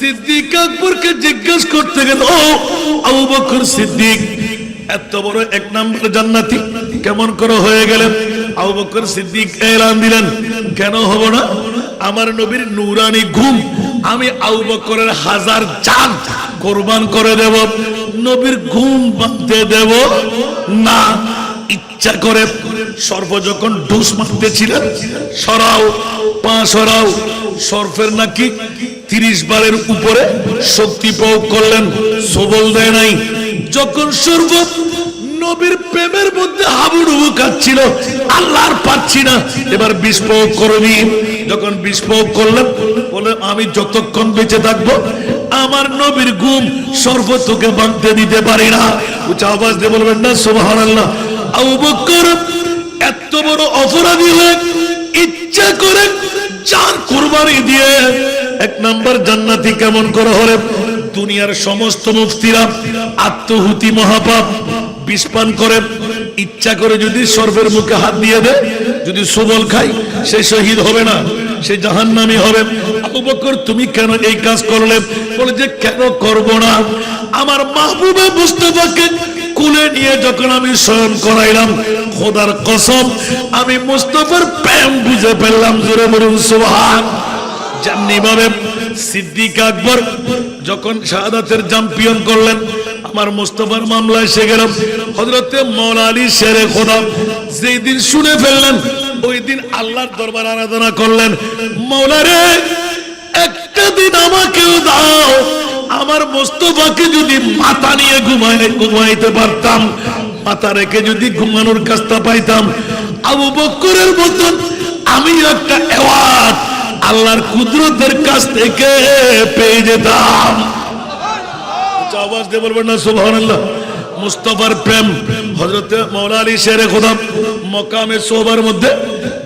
সিদ্দিক আকবরকে জিজ্ঞেস করতে গেল, ও আবু বকর সিদ্দিক এত বড় এক নম্বর জান্নাতি কেমন করে হয়ে গেলেন? আবু বকর সিদ্দিক এলান দিলেন, কেন হব না? আমার নবীর নূরানি ঘুম আমি আবু বকরের 1000 জান কুরবান করে দেব, নবীর ঘুম বাঁধতে দেব না। ইচ্ছা করে সর্প যখন ঢুস মারতেছিলেন, সরাও পা সরাও, সর্পের নাকি 30 বারের উপরে শক্তি প্রয়োগ করলেন, সবল দেয় নাই। যখন সর্প নবীর প্রেমের মধ্যে হাবুডুবু কাটছিল, আল্লাহর পাচ্ছি না, এবার বিষ প্রয়োগ করবি। যখন বিষ প্রয়োগ করলেন, বলে আমি যতক্ষণ বেঁচে থাকবো আমার নবীর ঘুম সর্প তোকে বাঁধতে দিতে পারি না। উচ্চ আওয়াজ দিয়ে বলবেন না সুবহানাল্লাহ। আবু বকর এত বড় অপরাধী হয়ে ইচ্ছা করে জান কুরবানি দিয়ে এক নাম্বার জান্নাতি কেমন করে হলে? দুনিয়ার সমস্ত মুফতিরা আত্মহুতি মহাপাপ, বিষ পান করে ইচ্ছা করে যদি সর্পের মুখে হাত দিয়ে দেয়, যদি সবল খায় সে শহীদ হবে না, সে জাহান্নামী হবে। আবু বকর তুমি কেন এই কাজ করলে? বলে যে কেন করব না, আমার মাহবুবে মুস্তাফাকে কুলে নিয়ে যখন আমি শয়ন করাইলাম, খোদার কসম আমি মুস্তাফার প্রেম বুঝে ফেললাম। জোরে বলুন সুবহান। যেমনি ভাবে সিদ্দিক আকবর যখন শাহাদাতের চ্যাম্পিয়ন করলেন, আমার মুস্তাফার মামলা এসে গেল, হযরতে মাওলা আলী শেরে খোদা যেই দিন শুনে ফেললেন, ওই দিন আল্লাহর দরবার আরাধনা করলেন, মাওলা রে একটা দিন আমাকেও দাও, আমার মুস্তাফাকে যদি মাথা নিয়ে ঘুমাইতে পারতাম, মাথা রেখে যদি ঘুমানোর কাজটা পাইতাম, আবু বকরের মতন আমি একটা অ্যাওয়ার্ড আল্লাহর কুদরতের কাছ থেকে পেয়ে যেতাম। আওয়াজ দিয়ে বলবেন না সুবহানাল্লাহ। মুস্তাফার প্রেম, হযরতে মাওলা আলী শেরে খোদা মকামে সোহবার মধ্যে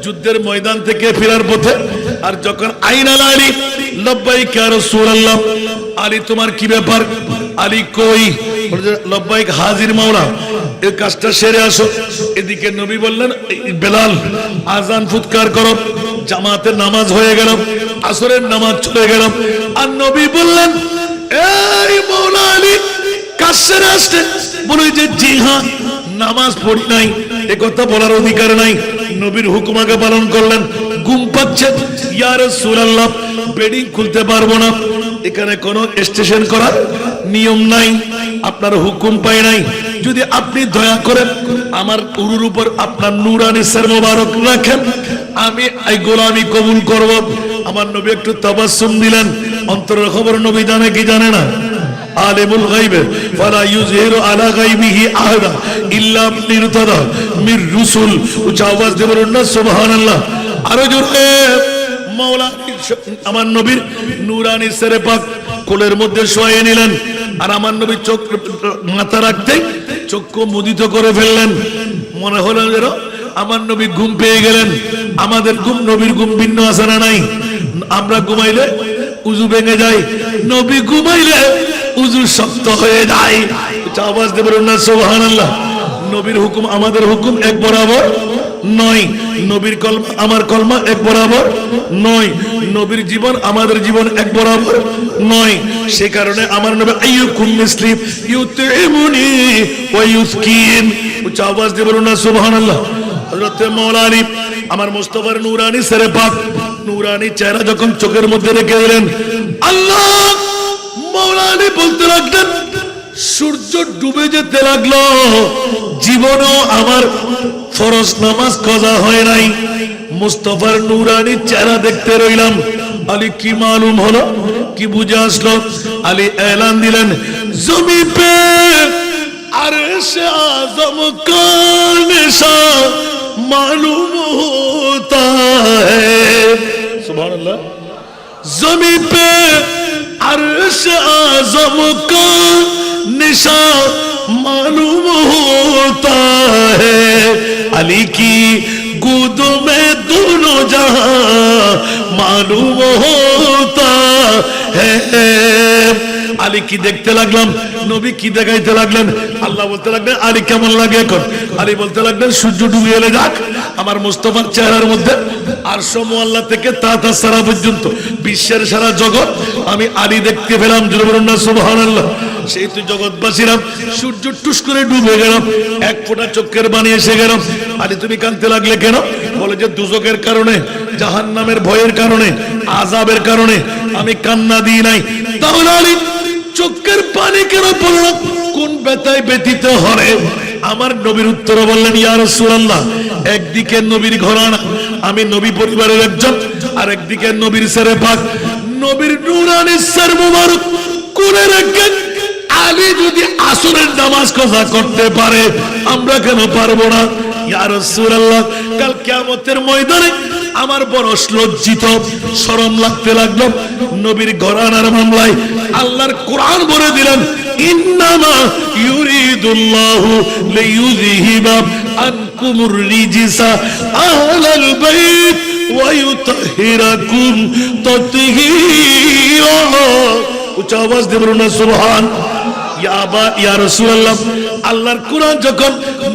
যুদ্ধের ময়দান থেকে ফেরার পথে, আর যখন আইনাল আলী লব্বাইক ইয়া রাসূলুল্লাহ, আলী তোমার কি ব্যাপার? আলী কই? লব্বাইক হাজির মাওলা, এই কাজটা সেরে আসো। এদিকে নবী বললেন, বেলাল আজান ফুৎকার করো। জামাতের নামাজ হয়ে গেল, আসরের নামাজ চলে গেল, আর নবী বললেন, এই মাওলা আলী কাজ সেরে আসছে? বলে যে জি হ্যাঁ, নামাজ পড়ি নাই এ কথা বলার অধিকার নাই। নবীর হুকুম আগে পালন করলেন। ঘুম পাচ্ছে, ইয়া রাসূলুল্লাহ বেডিং খুলতে পারবো না, এখানে কোনো স্টেশন করার নিয়ম নাই, আপনার হুকুম পাই নাই, যদি আপনি দয়া করেন আমার উরুর উপর আপনার নূরানি সর মোবারক রাখেন, আমি এই গোলামি কবুল করব। আমার নবী একটু তাবাসসুম দিলেন। অন্তরের খবর নবী জানে কি জানে না? আলিমুল গায়ব ফালা ইউযহিরু আলা গায়বিহি আহাদা ইল্লা লিরতাদা মির রুসুল। উচ্চ আওয়াজ দিয়ে বলুন না সুবহানাল্লাহ। আরো জোরে। মাওলা আমার নবীর নূরানি সরে পাক কোলের মধ্যে শোয়ে নিলেন, আর আমার নবী চোখ মাথা রাখতে চক্ষু মুদিত করে ফেললেন। মনে হলো যেন আমার নবী ঘুম পেয়ে গেলেন। আমাদের ঘুম নবীর ঘুম ভিন্ন আছে না নাই? আমরা ঘুমাইলে উজু ভেঙে যায়, নবী ঘুমাইলে উজু শক্ত হয়ে যায়। আওয়াজ দিয়ে বলুন না সুবহানাল্লাহ। নবীর হুকুম আমাদের হুকুম এক বরাবর নয়, নবীর কলমা আমার কলমা এক বরাবর নয়, নবীর জীবন আমাদের জীবন এক বরাবর নয়। সে কারণে আমার নবী আইয়ুকুম মিসলি ইউতিমুনি ওয়া ইউসকিন। উচ্চ আওয়াজ দিয়ে বলুন না সুবহানাল্লাহ। হযরত মাওলা আলী আমার মুস্তাফার নূরানি সরে পাক নূরানি চেহারা যখন চোখের মধ্যে রেখে দিলেন, আল্লাহ মাওলা আলী বলতে লাগলেন, সূর্য ডুবে যেতে লাগলো, জীবনও আমার ফরজ নামাজ কাজা হয় নাই, মুস্তাফার নূরানি চেহারা দেখতে রইলাম। আলী কি মালুম হলো, কি বুঝে আসলো? আলী এলান দিলেন, জমি পে আরশে আযম কা নিশান मालूम होता है। सुभान-अल्लाह। ज़मीन पे अर्श आज़म का निशान मालूम होता है, अली की गोद में दोनों जहां मालूम होता है। আলী কি দেখতে লাগলাম, নবী কি দেখাইতে লাগলেন। আল্লাহ বলতে লাগলেন আলী কেমন লাগে এখন। আলী বলতে লাগলেন সূর্য ডুবে এলে যাক, আমার মুস্তাফার চেহারার মধ্যে আরশ মুআল্লা থেকে তাতা সারা পর্যন্ত বিশ্বের সারা জগৎ আমি আলী দেখতে পেলাম। জোরে বলুন না সুবহানাল্লাহ। সেই তো জগৎবাসীরা সূর্য টুস করে ডুবে গেল, এক ফোঁটা চোখের পানি এসে গেল। আলী তুমি কাঁদতে লাগলে কেন? বলে যে দুজকের কারণে, জাহান্নামের ভয়ের কারণে, আযাবের কারণে আমি কান্না দিই নাই। তাহলে আলী চোখের পানি কেন পড়ল? কোন ব্যথায় ব্যথিত হলে? আমার নবীর উত্তর বললেন ইয়া রাসূলুল্লাহ, একদিকে নবীর ঘরানা, আমি নবী পরিবারের একজন, আর একদিকে নবীর সেরে পাক, নবীর নূরানি সের মুবারক করে রাখেন। আলী যদি আসরের নামাজ কাজা করতে পারে, আমরা কেন পারবো না? ইয়া রাসূলুল্লাহ, কাল কিয়ামতের ময়দানে আমার বড় লজ্জিত শরম লাগতে লাগলো। নবীর ঘরানার মামলায় আল্লাহর কোরআন বলে দিলেন ইন্নামা ইউরিদুল্লাহু লিইউযহিবা আনকুমুর রিজিসা আহলাল বাইত ওয়া ইউতাহহিরাকুম তাতহীরা। উচ্চ আওয়াজ দিয়ে বলুন না সুবহান। ইয়া রাসূলুল্লাহ, আল্লাহর কোরআন যখন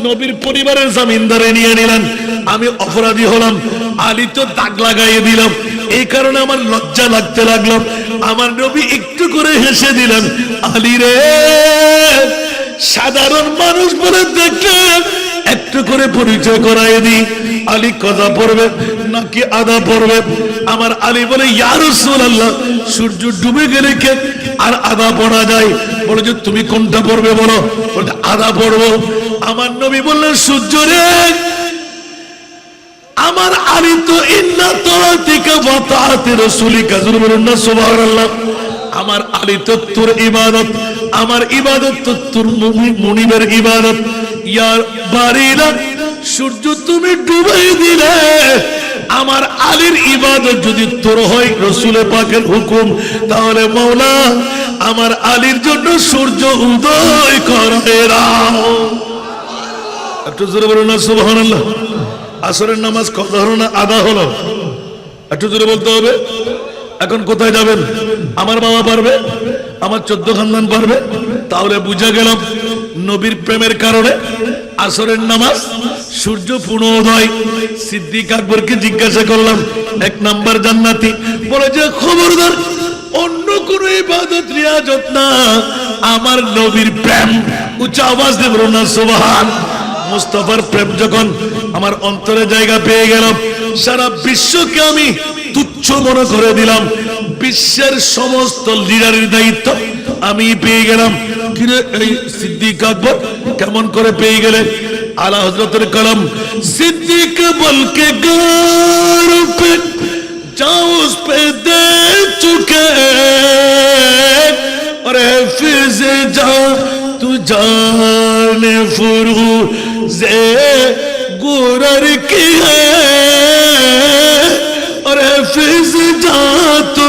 নবীর পরিবারের জামিনদারে নিয়ে নিলেন, আমি অপরাধী হলাম, আলী তো দাগ লাগাইয়ে দিলাম, এই কারণে আমার লজ্জা লাগতে লাগলো। আমার নবী একটু করে হেসে দিলেন, আলী রে সাধারণ মানুষ বলে দেখলে একটু করে পরিচয় করাই দিই, আলী কজা পড়বে নাকি আদা পড়বে? আমার আলী বলে ইয়া রাসূলুল্লাহ, সূর্য ডুবে গেলে কে আর আদা পড়া যায়? বলে যে তুমি কোনটা পড়বে বলো। বলে আদা পড়বো। আমার নবী বললেন সূর্য রে, আমার আলী তো ইন্না তাআতিকা ওয়া তাআতি রাসূলিকা, জোরে বলুন না সুবহানাল্লাহ। আমার আলী তো তোর ইবাদত, আমার ইবাদত তো তোর মুনিবের ইবাদত। ইয়া বারিলা, সূর্য তুমি ডুবাই দিলে, আমার আলীর ইবাদত যদি তোর হয় রাসূলের পাকের হুকুম, তাহলে মাওলা আমার আলীর জন্য সূর্য উদয় করে দাও। একটু জোরে বলুন না সুবহানাল্লাহ। আসরের নামাজ কত হলো না আদা হলো? একটু জোরে বলতে হবে। এখন কোথায় যাবেন? আমার বাবা পারবে, আমার 14 খানদান পারবে। তাহলে বুঝা গেল নবীর প্রেমের কারণে আসরের নামাজ সূর্য পূর্ণোদয়। সিদ্দিক আকবরকে জিজ্ঞাসা করলাম, 1 নাম্বার জান্নাতি। বলে যে খবরদার অন্য কোন ইবাদত রিয়াজত না, আমার নবীর প্রেম। উচ্চ আওয়াজ দিয়ে বলুন না সুবহান। মুস্তাফার প্রেম যখন আমার অন্তরে জায়গা পেয়ে গেল, সারা বিশ্বকে আমি তুচ্ছ মনে করে দিলাম। বিশ্বের সমস্ত লিডারের দায়িত্ব আমি পেয়ে গেলাম। কিরে এই সিদ্দিক আকবর কেমন করে পেয়ে গেলে? আলা হযরতের কলম সিদ্দিক বলকে গর পে जाओ उस पे दे चुके और हाफिज जा तू जाने फुरूज़े गुरर की है और हाफिज जा तू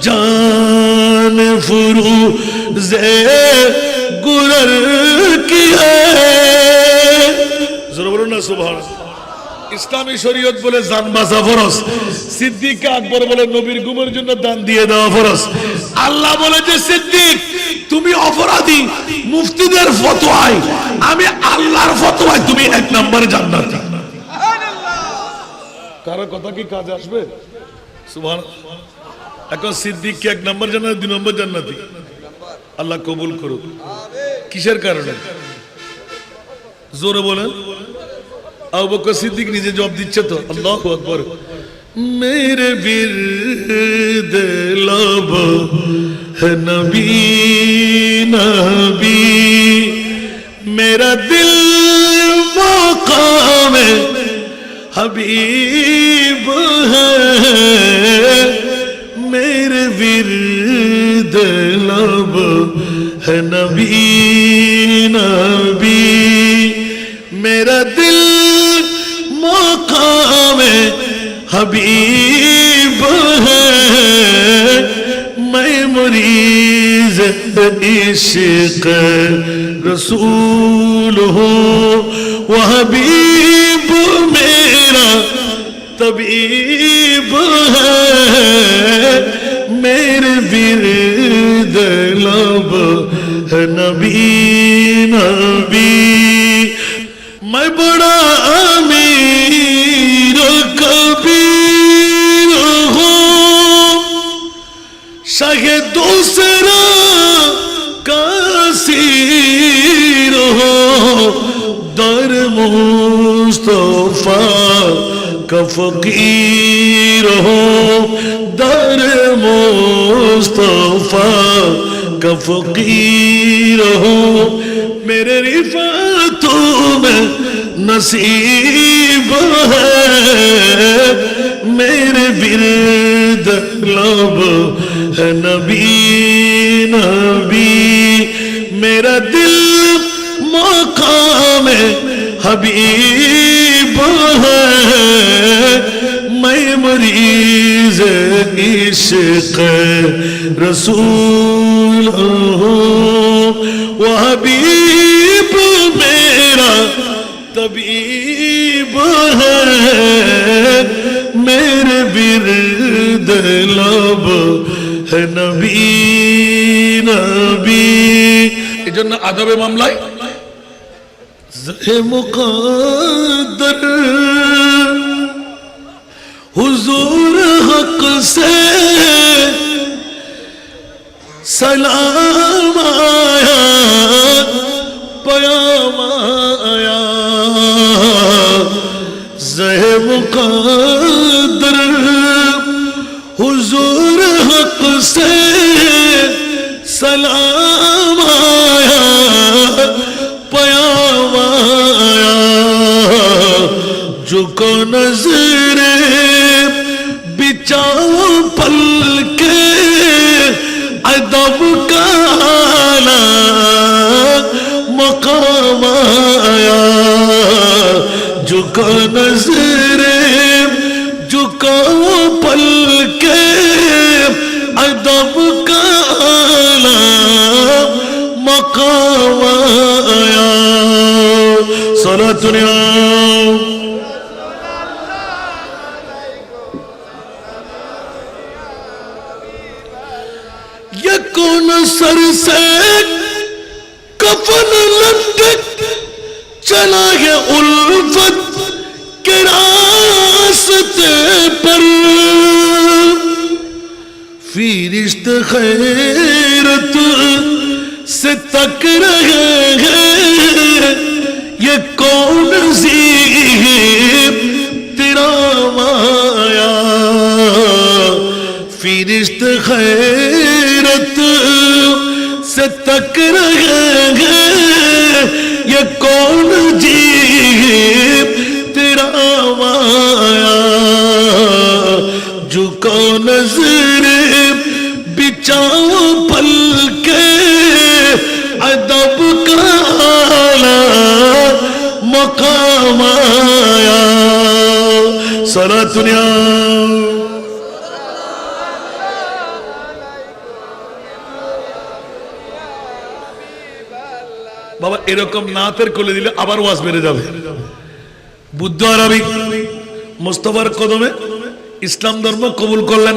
जाने फुरूज़े गुरर की है। जरूर बोलो ना सुभान। ইসলামী শরীয়ত বলে জান বাঁচা ফরজ, সিদ্দিক আকবর বলে নবীর গুমের জন্য দান দিয়ে দেওয়া ফরজ। আল্লাহ বলে যে সিদ্দিক তুমি অপরাধী, মুফতিদের ফতোয়ায়, আমি আল্লাহর ফতোয়ায় তুমি 1 নম্বরে জান্নাতি। কারো কথা কি কাজে আসবে? সুবহানাল্লাহ। এখন সিদ্দিক কি 1 নম্বর জান্নাতি, 2 নম্বর জান্নাতি? আল্লাহ কবুল করুক। কিসের কারণে? জোরে বলেন। আবু বকর সিদ্দিক নিজে জবাব দিচ্ছে তো। আল্লাহু আকবার। মেরে বিরদ लब है नबी नबी, मेरा दिल मकाम हबीब है, मेरे विरद लब है नबी नबी, मेरा दिल मकाम हबीब है, मैं मरीज़ इश्क़ रसूल हूँ, वो हबीब मेरा तबीब है, मेरे विरद लब है नबी नबी मैं बड़ा अमीर कबीर हूँ शाहे दूसरा कासीर हो दर मुस्तफा का फकीर हो दर मुस्तफा का फकीर हो मेरे रिफातों में नसीब है मेरे विरद लब है नबी नबी मेरा दिल मकाम हबीब है मैं मरीज इश्क रसूल हूँ वो हबीब मेरा तबीब है मेरे विरद लब है नबी नबी এজন্য আদবে মামলায় मुक़द्दर हुजूर हक से सलाम आया पयाम आया ज़े मुक़द्दर हुजूर हक से सलाम आया पयाम आया झुको नजरे बिचाओ पल के अदब का आला मकाम आया झुको नजरे झुकाओ पल के अदब का आला मकाम आया सलातुन ये कौन सर से कफन लटक चला है उल्फत के रास्ते पर फरिश्त खैरत से तक रहे हैं ये कौन सी तेरा माया फरिश्त खैरत से तक रहे हैं ये कौन जी तेरा माया झुको नजरे बिचाओ पल के अदब का आला मकाम आया सलातुन বাবা এরকম নাতের কোলে দিলে আবার ওয়াজ বেড়ে যাবে বুদ্ধ আরবি মুস্তাফার কদমে ইসলাম ধর্ম কবুল করলেন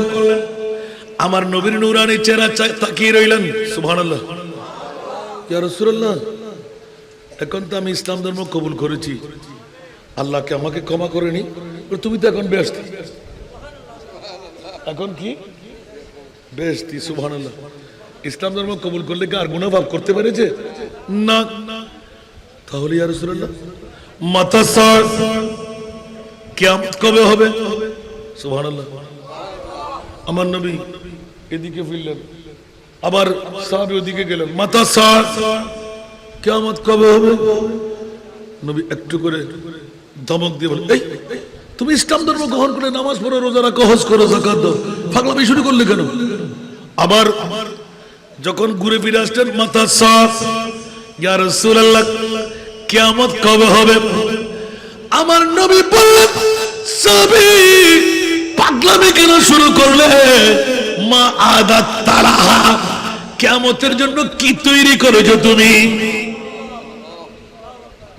আমার নবীর নূরানি চেহারা তাকিয়ে রইলেন সুবহানাল্লাহ ইয়া রাসূলুল্লাহ এখন তো আমি ইসলাম ধর্ম কবুল করেছি আল্লাহকে আমাকে ক্ষমা করেনি তুমি তো এখন বেহেশতি এখন কি বেহেশতি সুবহানাল্লাহ ইসলাম ধর্ম কবুল করলে কি আর গুনাহ পাপ করতে পেরেছে না তাহলে ইয়া রাসূলুল্লাহ মাতা সার কিয়ামত কবে হবে সুবহানাল্লাহ আমার নবী এদিকে ফিরলেন আবার সাহাবী ওদিকে গেলেন মাতা সার কিয়ামত কবে হবে নবী একটু করে ধমক দিয়ে বলেন এই তুমি ইসলাম ধর্ম গ্রহণ করে নামাজ পড়ো রোজা রাখো হজ করো যাকাত দাও পাগলামি শুরু করলে কেন আবার যখন ঘুরে ফিরে আসলেন মাথা সাফ ইয়া রাসূলুল্লাহ কিয়ামত কবে হবে আমার নবী বললেন সাবি পাগলামি কেন শুরু করলে মা আদাত তারাহা কিয়ামতের জন্য কি তৈরি করেছো তুমি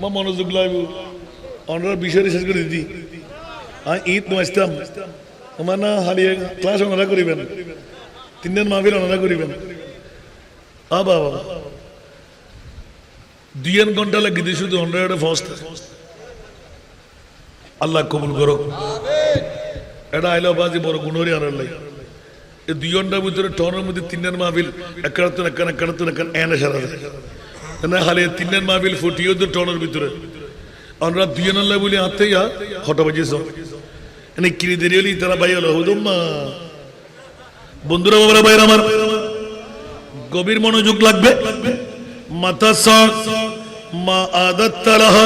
মা মনোযোগ লাগবে অনরা বিষয় শেষ করে দিদি ঈদ নয়স্তাম আমার না হারিয়ে ক্লাস ওনারা করিবেন 3 দিন মাহফিল ওনারা করিবেন বাবা 2 ঘন্টা লাগি দিয়ে শুধু 100 পৌঁছতে আল্লাহ কবুল করো এটা আইলো বাজি বড় গুণরি আনার লাই এই 2 ঘন্টার ভিতরে টনের মধ্যে 3 মাহফিল একাত্তর এনে সারা যায় না খালি 3 মাহফিল ফুটিও তো টনের ভিতরে আমরা 2 আল্লাহ বলি হাতে হঠাৎ বাজিয়েছ এনে কিরি দেরি হলি তারা ভাই হলো হুদুম্মা বন্ধুরা বাবারা ভাইরা আমার গভীর মনোযোগ লাগবে মাতা মা আদাত্তালাহ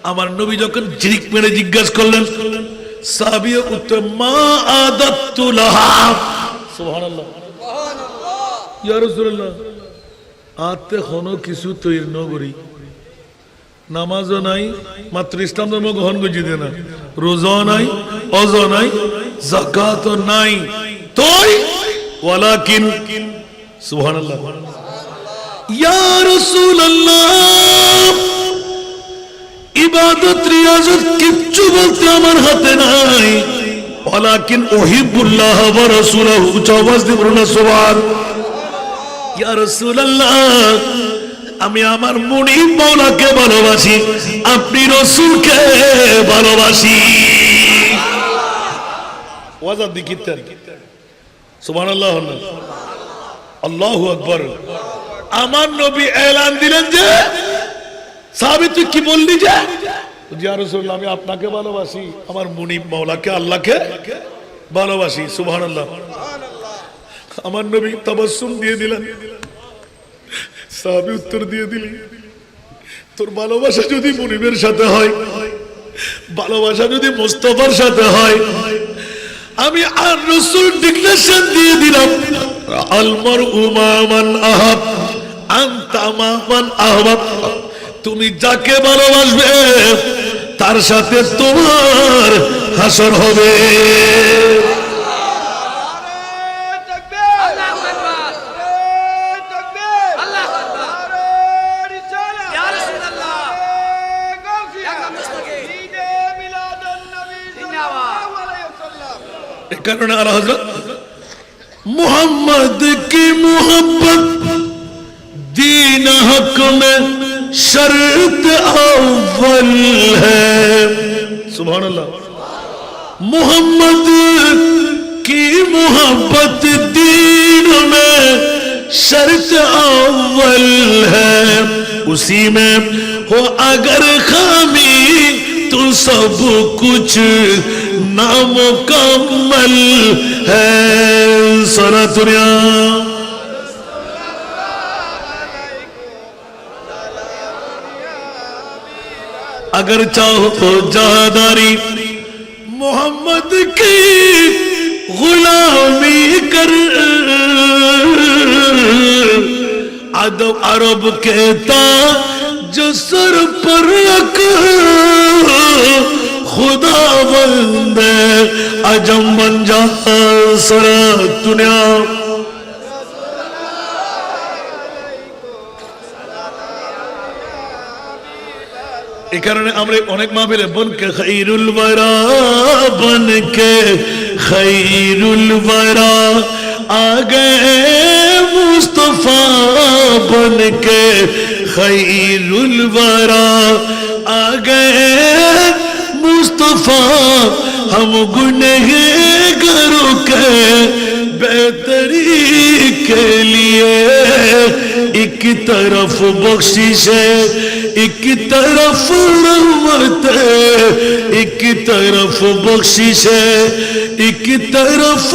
আমার নবী যখন জিরিক মেরে জিজ্ঞাসা করলেন সাহাবী উত্তর মা আদাত্তুলাহ সুবহানাল্লাহ ইয়া রাসূলুল্লাহ আতে হনো কিছু তৈরি নগরী নামাজও নাই মাত্র ইসলাম ধর্ম গ্রহণ করছি না রোজা নাই অজা নাই যাকাত নাই তোই ওয়ালাকিন সুবহানাল্লাহ ইয়া রাসূলুল্লাহ ইবাদত রিয়াজত কিচ্ছু বলতে আমার হাতে নাই ওয়ালাকিন উহিব্বুল্লাহ ওয়া রাসূলুহু আওয়াজ দিয়ে বলুন সুবহান ইয়া রাসূলুল্লাহ আমি আমার মুনিব মাওলাকে ভালোবাসি আপনি রাসূলকে ভালোবাসি ওয়াজ দিকিতেন সুবহানাল্লাহ আল্লাহু আকবার আমার নবী এলান দিলেন যে সাহাবী তুই কি বললি যে ইয়া রাসূলুল্লাহ আমি আপনাকে ভালোবাসি আমার মুনিব মাওলাকে আল্লাহকে ভালোবাসি সুবহানাল্লাহ আমার নবী তাবাসসুম দিয়ে দিলেন সাহাবী উত্তর দিয়ে দিলেন তোর ভালোবাসা যদি মুনিবের সাথে হয় ভালোবাসা যদি মুস্তাফার সাথে হয় আমি আর রাসূল ডিক্লারেশন দিয়ে দিলাম আল মারউ মা মান আহাব আনতা মা মান আহবাব তুমি যাকে ভালোবাসবে তার সাথে তোমার হাসর হবে কারণে আলা হযরত मुहम्मद की मोहब्बत दीन हक में शर्त अव्वल है सुभान अल्लाह मोहम्मद की मोहब्बत दीन में शर्त अव्वल है उसी में हो अगर खामी तो सब कुछ नामुकम्मल है सारा दुनिया अगर चाहो तो जादारी मोहम्मद की गुलामी कर अदब अरब कहता जो सर पर रख खुदा बंदे अजम बन जा सारा दुनिया এই কারণে আমরা অনেক মাহফিলে বনকে খায়রুল ওয়ারা বনকে খায়রুল ওয়ারা আগে মুস্তাফা বনকে খায়রুল ওয়ারা আগে मुस्तफा हम गुनहगारों के बेहतरी के लिए एक तरफ बख्शिश है एक तरफ रहमत है एक तरफ बख्शिश है एक तरफ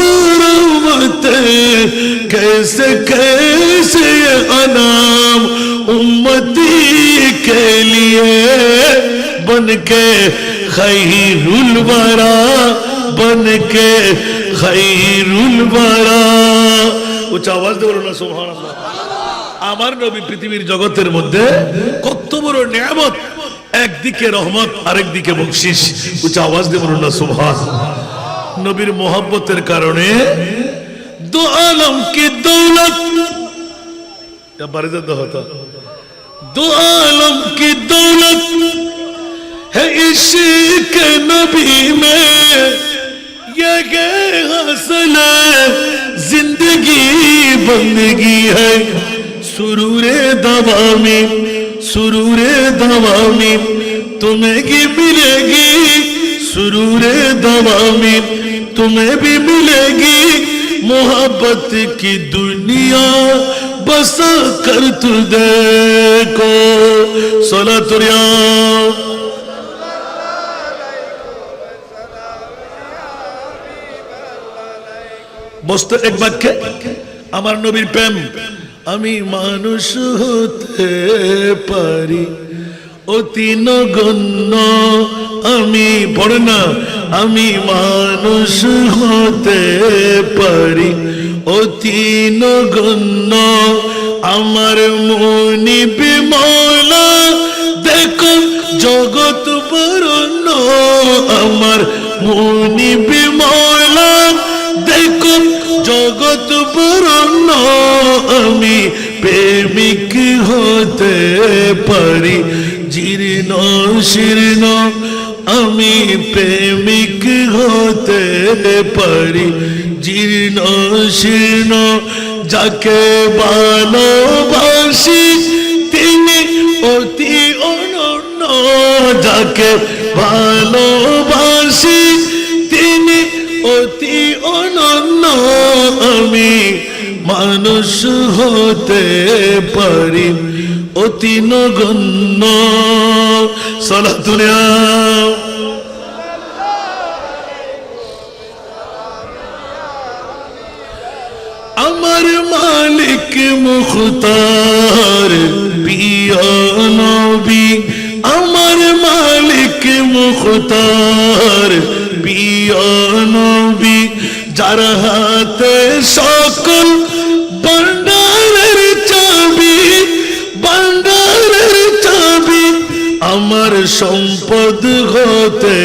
रहमत है कैसे कैसे अनाम उम्मती के लिए बन के खैरुल वरा बन के खैरुल वरा উচ্চ আওয়াজ দিয়ে বলুন সুবহানাল্লাহ আমার নবী পৃথিবীর জগতের মধ্যে কত বড় নিয়ামত একদিকে রহমত আরেকদিকে বকশিশ উচ্চ আওয়াজ দিয়ে বলুন সুবহানাল্লাহ নবীর মোহব্বতের কারণে দো আলম কি দৌলত या बरदत होता दो आलम की दौलत है इश्क नबी में ये हासिल जिंदगी बंदगी है सुरूरे दवामी तुम्हें की मिलेगी, सुरूरे दवामी तुम्हें भी मिलेगी, मोहब्बत की दुनिया बसा कर तू देखो। सलातुरिया বসতে এক বাক্যে আমার নবীর প্রেম। আমি মানুষ হতে পারি অতি নগণ্য, আমি পড়ে না, আমি মানুষ হতে পারি অতি নগণ্য, আমার মুনিব মওলা দেখো জগৎ বরণ্য, আমার মুনিব মওলা দেখো জগৎ বরণ্য, আমি প্রেমিক হতে পারি জীর্ণ শীর্ণ, আমি প্রেমিক হতে পারি জীর্ণ শীর্ণ, যাকে ভালোবাসি তিনি অতি অনন্য, যাকে ভালোবাসি তিনি অতি অনন্য, আমি মানুষ হতে পারি অতি নগণ্য। সালাতুল্লাহ আমার মালিক মুখতার প্রিয় নবী, আমার মালিক মুখতার প্রিয় নবী, যার হাতে সকল ভান্ডারের চাবি, ভান্ডারের চাবি, আমার সম্পদ হতে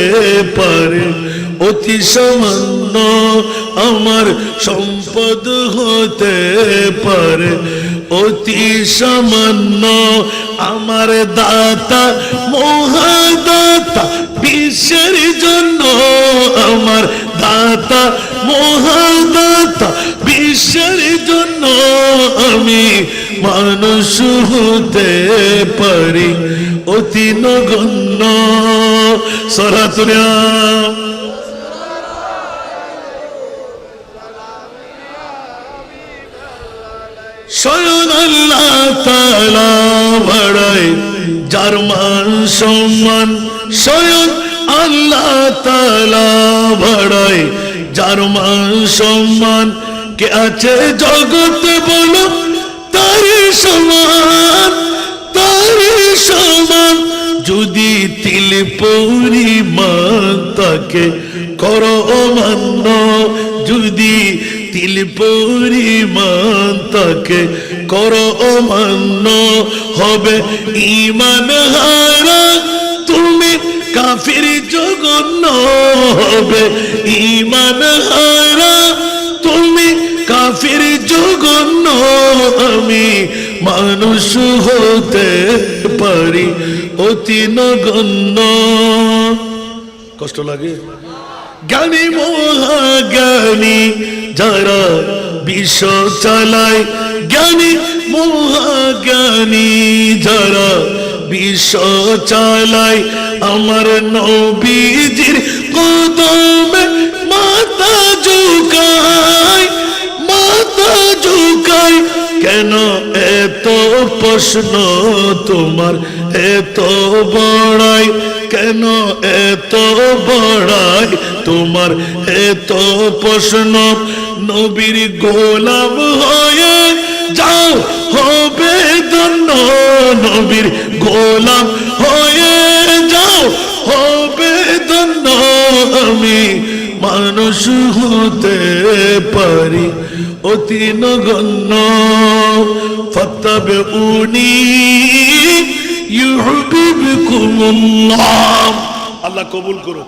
পারে অতি সামান্য, আমার সম্পদ হতে পারে অতি সামান্য, আমার দাতা মহাদাতা বিশ্বের জন্য, আমার দাতা মহাদাতা বিশ্বের জন্য, আমি মানুষ হতে পারি অতি নগণ্য। সরাতুরিয়া স্বয়ং আল্লাহ তাআলা বাড়ায় যার মান সম্মান, স্বয়ং আল্লাহ তাআলা বাড়ায় যার মান সম্মান, কে আছে জগতে বলো তারই সমান, তারই সমান, যদি তিল পরিমাণ তাকে করো অমান্য, যদি তিল পরিমাণ তাকে করো অমান্য, হবে ঈমান হারা তুমি কাফির জঘন্য, হবে ঈমান হারা তুমি কাফির জঘন্য, আমি মানুষ হতে পারি অতি নগণ্য। কষ্ট লাগে? জ্ঞানী মহাজ্ঞানী যারা বিশ্ব চালায়, জ্ঞানী মহাজ্ঞানী যারা বিশ্ব চালায়, আমার নবীজির কদমে মাথা ঝুঁকায়, মাথা ঝুঁকায়, কেন এত প্রশ্ন তোমার এত বড়াই, কেন এত বড়াই তোমার এত প্রশ্ন, নবীর গোলাম হয়ে যাও হবে ধন্য, নবীর গোলাম হয়ে যাও হবে ধন্য, আমি মানুষ হতে পারি অতি নগণ্য। ফাত্তাবিউনি ইউহিব্বুকুমুল্লাহ। আল্লাহ কবুল করুন।